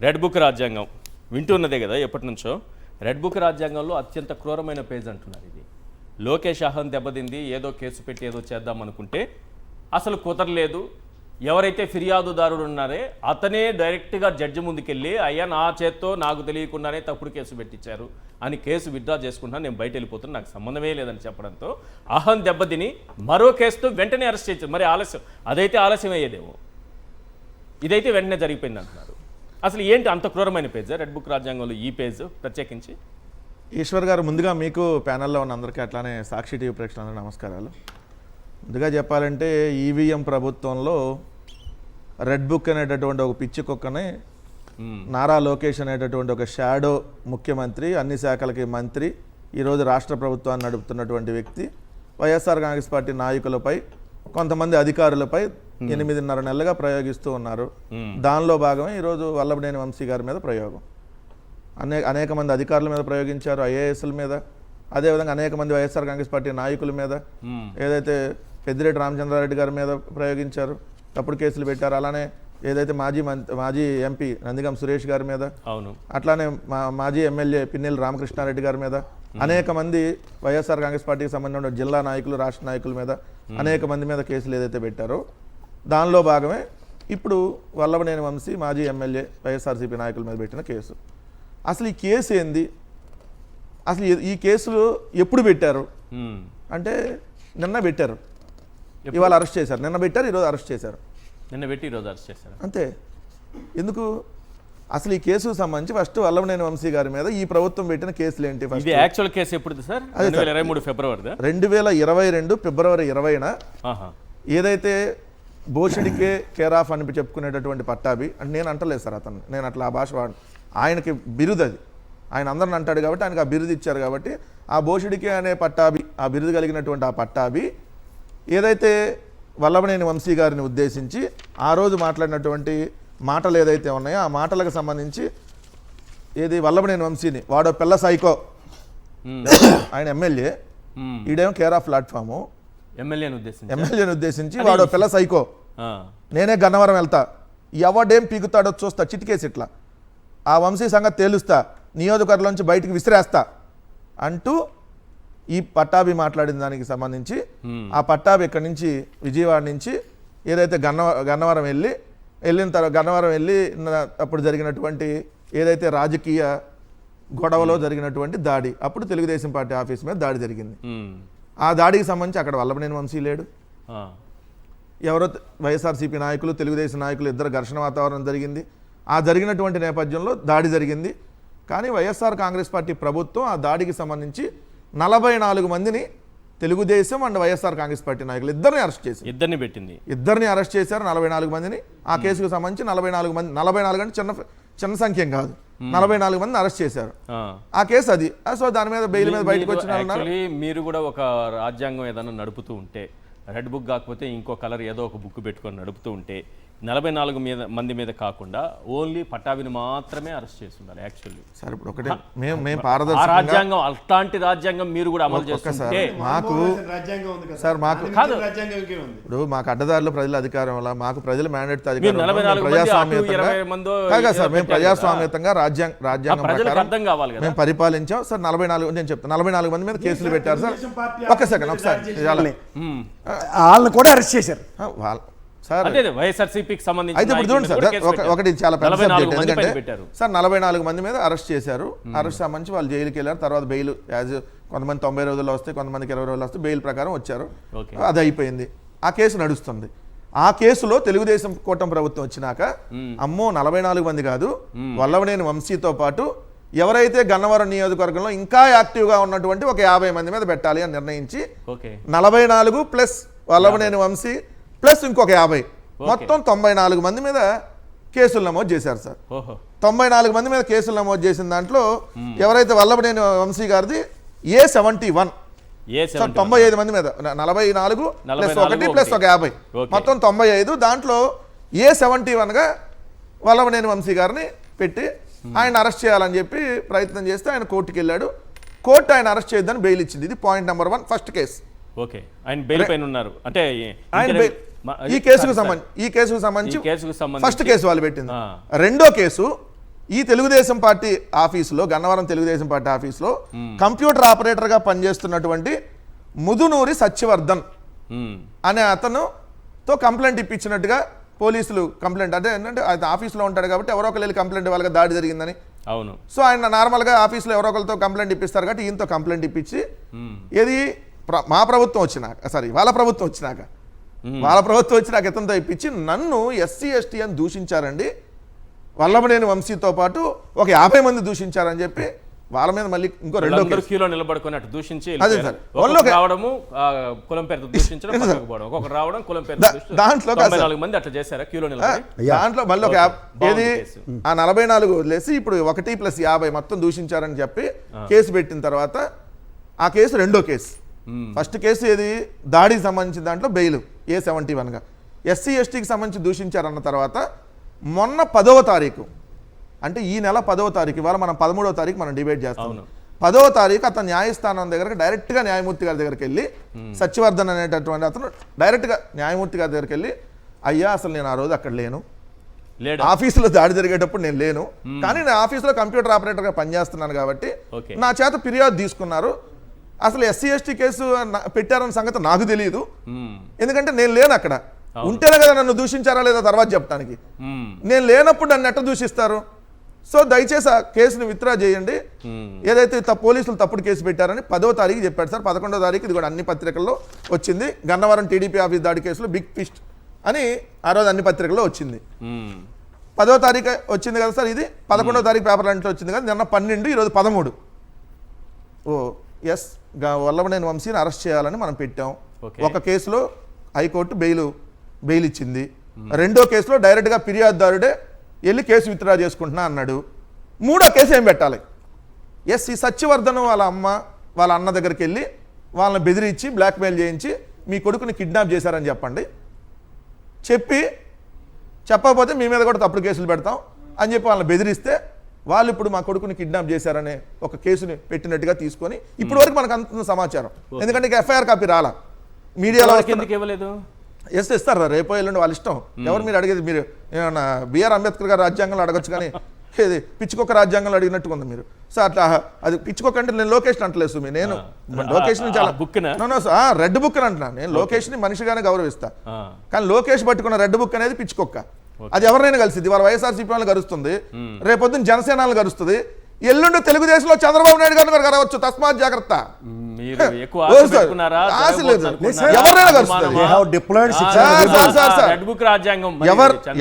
Red book రాజ్యాంగం వింటున్నదే కదా ఎప్పటి నుంచో. రెడ్ బుక్ రాజ్యాంగంలో అత్యంత క్రూరమైన పేజ్ అంటున్నారు ఇది. లోకేష్ అహం దెబ్బతింది, ఏదో కేసు పెట్టి ఏదో చేద్దాం అనుకుంటే అసలు కుదరలేదు. ఎవరైతే ఫిర్యాదుదారుడు ఉన్నారే అతనే డైరెక్ట్గా జడ్జి ముందుకెళ్ళి అయ్యా నా చేత్తో నాకు తెలియకుండానే తప్పుడు కేసు పెట్టించారు అని కేసు విత్డ్రా చేసుకుంటున్నా, నేను బయట వెళ్ళిపోతున్నా, నాకు సంబంధమే లేదని చెప్పడంతో అహం దెబ్బతిని మరో కేసుతో వెంటనే అరెస్ట్ చేయించారు. మరి ఆలస్యం, అదైతే ఆలస్యం అయ్యేదేమో, ఇదైతే వెంటనే జరిగిపోయింది అంటున్నారు. అసలు ఏంటి అంత క్రూరమైన పేజ్ రెడ్ బుక్ రాజ్యాంగంలో ఈ పేజ్ ప్రత్యేకించి? ఈశ్వర్ గారు, ముందుగా మీకు ప్యానల్లో ఉన్న అందరికీ అట్లానే సాక్షి టీవీ ప్రేక్షకులందరూ నమస్కారాలు. ముందుగా చెప్పాలంటే ఈవీఎం ప్రభుత్వంలో రెడ్ బుక్ అనేటటువంటి ఒక పిచ్చి కుక్కని నారా లోకేష్ అనేటటువంటి ఒక షాడో ముఖ్యమంత్రి, అన్ని శాఖలకి మంత్రి, ఈరోజు రాష్ట్ర ప్రభుత్వాన్ని నడుపుతున్నటువంటి వ్యక్తి వైఎస్ఆర్ కాంగ్రెస్ పార్టీ నాయకులపై, కొంతమంది అధికారులపై 8.5 నెలలుగా ప్రయోగిస్తూ ఉన్నారు. దానిలో భాగమే ఈరోజు వల్లభనేని వంశీ గారి మీద ప్రయోగం. అనేక మంది అధికారుల మీద ప్రయోగించారు, ఐఏఎస్ల మీద, అదేవిధంగా అనేక మంది వైఎస్ఆర్ కాంగ్రెస్ పార్టీ నాయకుల మీద, ఏదైతే పెద్దిరెడ్డి రామచంద్రారెడ్డి గారి మీద ప్రయోగించారు, తప్పుడు కేసులు పెట్టారు. అలానే ఏదైతే మాజీ ఎంపీ నందిగం సురేష్ గారి మీద, అవును, అట్లానే మాజీ ఎమ్మెల్యే పిన్నెల్లి రామకృష్ణారెడ్డి గారి మీద, అనేక మంది వైఎస్ఆర్ కాంగ్రెస్ పార్టీకి సంబంధించిన జిల్లా నాయకులు, రాష్ట్ర నాయకుల మీద అనేక మంది మీద కేసులు ఏదైతే పెట్టారో దానిలో భాగమే ఇప్పుడు వల్లభనేని వంశీ మాజీ ఎమ్మెల్యే వైఎస్ఆర్సీపీ నాయకుల మీద పెట్టిన కేసు. అసలు ఈ కేసు ఏంది? అసలు ఈ కేసులు ఎప్పుడు పెట్టారు అంటే నిన్న పెట్టారు, ఇవాళ అరెస్ట్ చేశారు. నిన్న పెట్టారు, ఈరోజు అరెస్ట్ చేశారు. నిన్న పెట్టి ఈరోజు అరెస్ట్ చేశారు అంతే. ఎందుకు? అసలు ఈ కేసుకు సంబంధించి ఫస్ట్ వల్లభనేని వంశీ గారి మీద ఈ ప్రభుత్వం పెట్టిన కేసులు ఏంటి? ఇది యాక్చువల్ కేసు ఎప్పుడు సార్? 2023 ఫిబ్రవరి 2022 ఫిబ్రవరి 20న ఏదైతే బోషిడికే కేర్ ఆఫ్ అని చెప్పుకునేటటువంటి పట్టాభి అంటే నేను అంటలేదు సార్, అతను, నేను అట్లా ఆ భాష వాడు, ఆయనకి బిరుదు అది, ఆయన అందరిని అంటాడు కాబట్టి ఆయనకు ఆ బిరుదు ఇచ్చారు. కాబట్టి ఆ బోషిడికే అనే పట్టాభి, ఆ బిరుదు కలిగినటువంటి ఆ పట్టాభి ఏదైతే వల్లభనేని వంశీ గారిని ఉద్దేశించి ఆ రోజు మాట్లాడినటువంటి మాటలు ఏదైతే ఉన్నాయో ఆ మాటలకు సంబంధించి ఏది వల్లభనేని వంశీని వాడో పిల్ల సైకో, ఆయన ఎమ్మెల్యే, ఈడేమో కేర్ ఆఫ్ ప్లాట్ఫాము, ఎమ్మెల్యేని ఉద్దేశించి వాడో పిల్ల సైకో, నేనే గన్నవరం వెళ్తా, ఎవడేం పీకుతాడో చూస్తా, చిటికేసి ఇట్లా ఆ వంశీ సంగతి తేలుస్తా, నియోజకవర్గంలోంచి బయటికి విసిరేస్తా అంటూ ఈ పట్టాభి మాట్లాడిన దానికి సంబంధించి ఆ పట్టాభి ఇక్కడి నుంచి విజయవాడ నుంచి ఏదైతే గన్నవరం వెళ్ళిన తర్వాత గన్నవరం వెళ్ళి అప్పుడు జరిగినటువంటి ఏదైతే రాజకీయ గొడవలో జరిగినటువంటి దాడి, అప్పుడు తెలుగుదేశం పార్టీ ఆఫీస్ మీద దాడి జరిగింది. ఆ దాడికి సంబంధించి అక్కడ వల్లభనేని వంశీ లేడు, ఎవరో వైఎస్ఆర్సీపీ నాయకులు, తెలుగుదేశం నాయకులు ఇద్దరు ఘర్షణ వాతావరణం జరిగింది. ఆ జరిగినటువంటి నేపథ్యంలో దాడి జరిగింది. కానీ వైఎస్ఆర్ కాంగ్రెస్ పార్టీ ప్రభుత్వం ఆ దాడికి సంబంధించి 44 మందిని తెలుగుదేశం అండ్ వైఎస్ఆర్ కాంగ్రెస్ పార్టీ నాయకులు ఇద్దరిని అరెస్ట్ చేసి ఇద్దరిని అరెస్ట్ చేశారు. 44 మందిని ఆ కేసుకు సంబంధించి 44 మంది, 44 అంటే చిన్న సంఖ్య కాదు, 44 మందిని అరెస్ట్ చేశారు. ఆ కేసు అది. సో దాని మీద బెయిల్ మీద బయటకు వచ్చిన మీరు కూడా ఒక రాజ్యాంగం ఏదైనా నడుపుతూ ఉంటే, రెడ్ బుక్ కాకపోతే ఇంకో కలర్ ఏదో ఒక బుక్ పెట్టుకొని నడుపుతూ ఉంటే 44 మంది మీద కాకుండా ఓన్లీ పట్టాభిని మాత్రమే అరెస్ట్ చేస్తున్నారు యాక్చువల్లీ. సార్ ఇప్పుడు ఒకటే మేము పారదర్శకంగా రాజ్యాంగం, అలాంటి రాజ్యాంగం మీరు కూడా అమలు చేస్తుంటే మాకు సార్ మాకు ఇప్పుడు మాకు అడ్డదారులు ప్రజల అధికారం వల్ల మాకు ప్రజల మ్యాండేట్ ప్రజాస్వామ్యంగా సార్ మేము ప్రజాస్వామ్యతంగా రాజ్యాంగం అర్థం కావాలి కదా మేము పరిపాలించాం సార్. 44 నేను చెప్తాను, 44 మంది మీద కేసులు పెట్టారు సార్. ఒక సెకండ్ ఒకసారి వాళ్ళని కూడా అరెస్ట్ చేశారు. అయితే ఇప్పుడు చూడండి సార్, ఒకటి చాలా పెద్ద సబ్జెక్ట్. ఎందుకంటే సార్ 44 మంది మీద అరెస్ట్ చేశారు. అరెస్ట్ సంబంధించి వాళ్ళు జైలుకి వెళ్ళారు. తర్వాత బెయిల్ కొంతమంది 90 రోజుల్లో వస్తే, కొంతమందికి 20 రోజులు వస్తే బెయిల్ ప్రకారం వచ్చారు. అది అయిపోయింది. ఆ కేసు నడుస్తుంది. ఆ కేసులో తెలుగుదేశం కూటమి ప్రభుత్వం వచ్చినాక అమ్మో 44 మంది కాదు, వల్లభనేని వంశీతో పాటు ఎవరైతే గన్నవరం నియోజకవర్గంలో ఇంకా యాక్టివ్గా ఉన్నటువంటి ఒక 50 మంది మీద పెట్టాలి అని నిర్ణయించి 44 ప్లస్ వల్లభనేని వంశీ ప్లస్ ఇంకొక 50, మొత్తం 94 మంది మీద కేసులు నమోదు చేశారు సార్. 94 మంది మీద కేసులు నమోదు చేసిన దాంట్లో ఎవరైతే వల్లభనేని వంశీ గారిది A71, 95 మంది మీద 44 ప్లస్ 1 ప్లస్ ఒక 50, మొత్తం 95. దాంట్లో A71గా వల్లభనేని వంశీ గారిని పెట్టి ఆయన అరెస్ట్ చేయాలని చెప్పి ప్రయత్నం చేస్తే ఆయన కోర్టుకి వెళ్ళాడు. కోర్టు ఆయన అరెస్ట్ చేయొద్దని బెయిల్ ఇచ్చింది. ఇది పాయింట్ నెంబర్ 1 ఫస్ట్ కేసు. ఆయన బెయిల్ పైన ఉన్నారు అంటే ఈ కేసుకు సంబంధించి ఫస్ట్ కేసు వాళ్ళు పెట్టింది. రెండో కేసు ఈ తెలుగుదేశం పార్టీ ఆఫీసులో, గన్నవరం తెలుగుదేశం పార్టీ ఆఫీసులో కంప్యూటర్ ఆపరేటర్గా పనిచేస్తున్నటువంటి ముదునూరి సత్యవర్ధన్ అనే అతనుతో కంప్లైంట్ ఇప్పించినట్టుగా పోలీసులు కంప్లైంట్, అంటే ఏంటంటే ఆయన ఆఫీస్లో ఉంటాడు కాబట్టి ఎవరో ఒకరు వెళ్ళి కంప్లైంట్ వాళ్ళకి దాడి జరిగిందని. అవును. సో ఆయన నార్మల్గా ఆఫీస్లో ఎవరో ఒకరితో కంప్లైంట్ ఇప్పిస్తారు కాబట్టి ఈయనతో కంప్లైంట్ ఇప్పించి ఏది మా ప్రభుత్వం వచ్చినాక, వాళ్ళ ప్రభుత్వం వచ్చినాక ఇతనితో ఇప్పించి నన్ను ఎస్సీ ఎస్టీ అని దూషించారండి, వల్లభనేని వంశీతో పాటు ఒక 50 మంది దూషించారని చెప్పి వాళ్ళ మీద మళ్ళీ ఇంకో రెండో క్యూలో నిలబడుకొని అటు దూషించి అదే సార్ రావడము కులం పేరుతో దూషించడం, ఒక్కొక్కరు రావడం కులం పేరు దాంట్లో 94 మంది అట్లా చేశారా క్యూలో నిలబడి? దాంట్లో మళ్ళీ ఒక ఏది ఆ 44 వదిలేసి ఇప్పుడు 1+50 మొత్తం దూషించారని చెప్పి కేసు పెట్టిన తర్వాత ఆ కేసు రెండో కేసు. ఫస్ట్ కేసు ఏది దాడికి సంబంధించిన దాంట్లో బెయిల్ A71గా, ఎస్సీ ఎస్టీకి సంబంధించి దూషించారన్న తర్వాత మొన్న 10వ తారీఖు, అంటే ఈ నెల 10వ తారీఖు, ఇవాళ మనం 13వ తారీఖు మనం డిబేట్ చేస్తాం. 10వ తారీఖు అతను న్యాయస్థానం దగ్గరకు డైరెక్ట్గా న్యాయమూర్తి గారి దగ్గరికి వెళ్ళి, సత్యవర్ధన్ అనేటటువంటి అతను డైరెక్ట్గా న్యాయమూర్తి గారి దగ్గరికి వెళ్ళి, అయ్యా అసలు నేను ఆ రోజు అక్కడ లేను, ఆఫీసులో దాడి జరిగేటప్పుడు నేను లేను, కానీ నేను ఆఫీసులో కంప్యూటర్ ఆపరేటర్గా పనిచేస్తున్నాను కాబట్టి నా చేత ఫిర్యాదు తీసుకున్నారు, అసలు ఎస్సీ ఎస్టీ కేసు పెట్టారన్న సంగతి నాకు తెలియదు, ఎందుకంటే నేను లేను అక్కడ, ఉంటేనే కదా నన్ను దూషించారా లేదా తర్వాత చెప్పడానికి, నేను లేనప్పుడు నన్ను ఎట్ట దూషిస్తారు, సో దయచేసి ఆ కేసును విత్డ్రా చేయండి, ఏదైతే పోలీసులు తప్పుడు కేసు పెట్టారని 10వ తారీఖు చెప్పాడు సార్. 11వ తారీఖు ఇది కూడా అన్ని పత్రికల్లో వచ్చింది, గన్నవరం టీడీపీ ఆఫీస్ దాడి కేసులో బిగ్ ఫిస్ట్ అని ఆ రోజు అన్ని పత్రికల్లో వచ్చింది. 10వ తారీఖు వచ్చింది కదా సార్, ఇది 11వ తారీఖు పేపర్ అంటే వచ్చింది కదా, నిన్న 12, ఈరోజు 13. ఎస్ వల్లభనేని వంశీని అరెస్ట్ చేయాలని మనం పెట్టాం. ఒక కేసులో హైకోర్టు బెయిల్ ఇచ్చింది, రెండో కేసులో డైరెక్ట్గా ఫిర్యాదుదారుడే వెళ్ళి కేసు విత్డ్రా చేసుకుంటున్నా అన్నాడు. మూడో కేసు ఏం పెట్టాలి? ఎస్ ఈ సత్యవర్ధన్ వాళ్ళ అమ్మ వాళ్ళ అన్న దగ్గరికి వెళ్ళి వాళ్ళని బెదిరించి బ్లాక్మెయిల్ చేయించి మీ కొడుకుని కిడ్నాప్ చేశారని చెప్పకపోతే మీ మీద కూడా తప్పుడు కేసులు పెడతాం అని చెప్పి వాళ్ళని బెదిరిస్తే వాళ్ళు ఇప్పుడు మా కొడుకుని కిడ్నాప్ చేశారనే ఒక కేసుని పెట్టినట్టుగా తీసుకొని ఇప్పటి వరకు మనకు అందుతున్న సమాచారం, ఎందుకంటే ఎఫ్ఐఆర్ కాపీ రాలా, మీడియాలో ఎస్ ఇస్తారు రేపో ఎల్లుండి వాళ్ళ ఇష్టం, ఎవరు మీరు అడిగేది, మీరు ఏమన్నా బిఆర్ అంబేద్కర్ గారు రాజ్యాంగంలో అడగచ్చు కానీ ఇది పిచ్చుకొక్క రాజ్యాంగంలో అడిగినట్టుగా ఉంది మీరు. సో అట్లా అది పిచ్చుకొక్క అంటే నేను లొకేషన్ అంటలేదు, నేను లొకేషన్ చాలా రెడ్ బుక్ అని అంటున్నా, నేను లొకేషన్ మనిషిగానే గౌరవిస్తా, కానీ లోకేష్ పట్టుకున్న రెడ్ బుక్ అనేది పిచ్చుకొక్క, అది ఎవరైనా కలిసింది, వాళ్ళ వైఎస్ఆర్సీపీ వాళ్ళని కలుస్తుంది, రేపొద్దున జనసేనలు కలుస్తుంది, ఎల్లుండి తెలుగుదేశంలో చంద్రబాబు నాయుడు గారిని కూడా కలవచ్చు, తస్మాత్ జాగ్రత్త.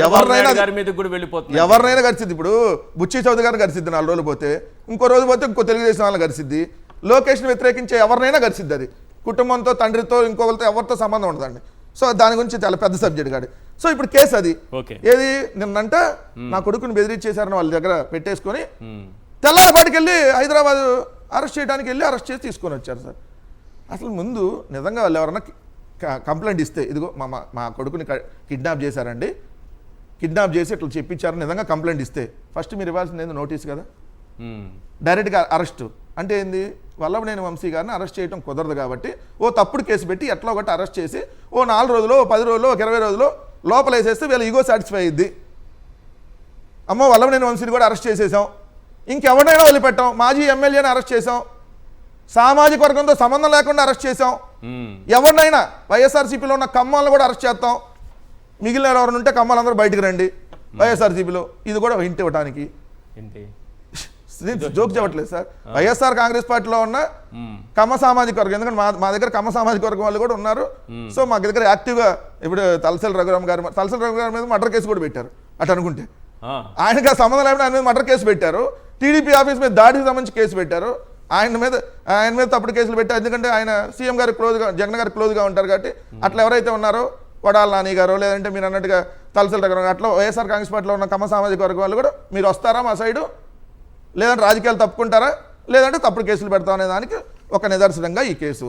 ఎవరినైనా కలిసిద్ది, ఇప్పుడు బుచ్చి చౌదరి గారిని కలిసిద్ది, 4 రోజులు పోతే ఇంకో రోజు పోతే ఇంకో తెలుగుదేశం వాళ్ళని కలిసిద్ది, లోకేష్ని వ్యతిరేకించే ఎవరినైనా కలిసిద్ది, అది కుటుంబంతో తండ్రితో ఇంకొకరితో ఎవరితో సంబంధం ఉండదండి. సో దాని గురించి చాలా పెద్ద సబ్జెక్ట్ కాదు. సో ఇప్పుడు కేసు అది ఏది నిన్నంట నా కొడుకుని బెదిరించేశారని వాళ్ళ దగ్గర పెట్టేసుకొని తెల్లారపాటికి వెళ్ళి హైదరాబాద్ అరెస్ట్ చేయడానికి వెళ్ళి అరెస్ట్ చేసి తీసుకొని వచ్చారు సార్. అసలు ముందు నిజంగా వాళ్ళు ఎవరన్నా కంప్లైంట్ ఇస్తే ఇదిగో మా కొడుకుని కిడ్నాప్ చేశారండి, కిడ్నాప్ చేసి ఇట్లా చెప్పించారని నిజంగా కంప్లైంట్ ఇస్తే ఫస్ట్ మీరు ఇవ్వాల్సింది ఏంది నోటీస్ కదా, డైరెక్ట్గా అరెస్ట్ అంటే ఏంది, వల్లభనేని వంశీ గారిని అరెస్ట్ చేయడం కుదరదు కాబట్టి తప్పుడు కేసు పెట్టి ఎట్లా ఒకటి అరెస్ట్ చేసి 4 రోజులు 10 రోజులు 20 రోజులు లోపల వేసేస్తే వీళ్ళ ఈగో సాటిస్ఫై అయ్యిద్ది. అమ్మో వల్లభనేని వంశీని కూడా అరెస్ట్ చేసేసాం, ఇంకెవరినైనా వదిలిపెట్టాం, మాజీ ఎమ్మెల్యేని అరెస్ట్ చేసాం, సామాజిక వర్గంతో సంబంధం లేకుండా అరెస్ట్ చేసాం, ఎవరినైనా వైఎస్ఆర్సీపీలో ఉన్న కమ్మాలను కూడా అరెస్ట్ చేస్తాం, మిగిలిన ఎవరైనా ఉంటే కమ్మాలందరూ బయటకు రండి వైఎస్ఆర్సీపీలో, ఇది కూడా హింట్ ఇవ్వడానికి జోక్ చెప్పట్లేదు సార్. వైఎస్ఆర్ కాంగ్రెస్ పార్టీలో ఉన్న కమ్మ సామాజిక వర్గం, ఎందుకంటే మా దగ్గర కమ్మ సామాజిక వర్గం వాళ్ళు కూడా ఉన్నారు, సో మా దగ్గర యాక్టివ్గా ఇప్పుడు తలసాని రఘురామ్ గారి మీద మర్డర్ కేసు కూడా పెట్టారు, అటు అనుకుంటే ఆయనకి సంబంధం లేకుండా ఆయన మీద మర్డర్ కేసు పెట్టారు, టీడీపీ ఆఫీస్ మీద దాడికి సంబంధించి కేసు పెట్టారు, ఆయన మీద తప్పుడు కేసులు పెట్టారు, ఎందుకంటే ఆయన సీఎం గారికి క్లోజ్గా జగన్ గారికి క్లోజ్గా ఉంటారు కాబట్టి. అట్లా ఎవరైతే ఉన్నారో కొడాల నాని గారు లేదంటే మీరు అన్నట్టుగా తలసాని రఘురామ్ అట్లా వైఎస్ఆర్ కాంగ్రెస్ పార్టీలో ఉన్న కమ్మ సామాజిక వర్గం వాళ్ళు కూడా మీరు వస్తారా మా సైడు, లేదంటే రాజకీయాలు తప్పుకుంటారా, లేదంటే తప్పుడు కేసులు పెడతాం అనే దానికి ఒక నిదర్శనంగా ఈ కేసు.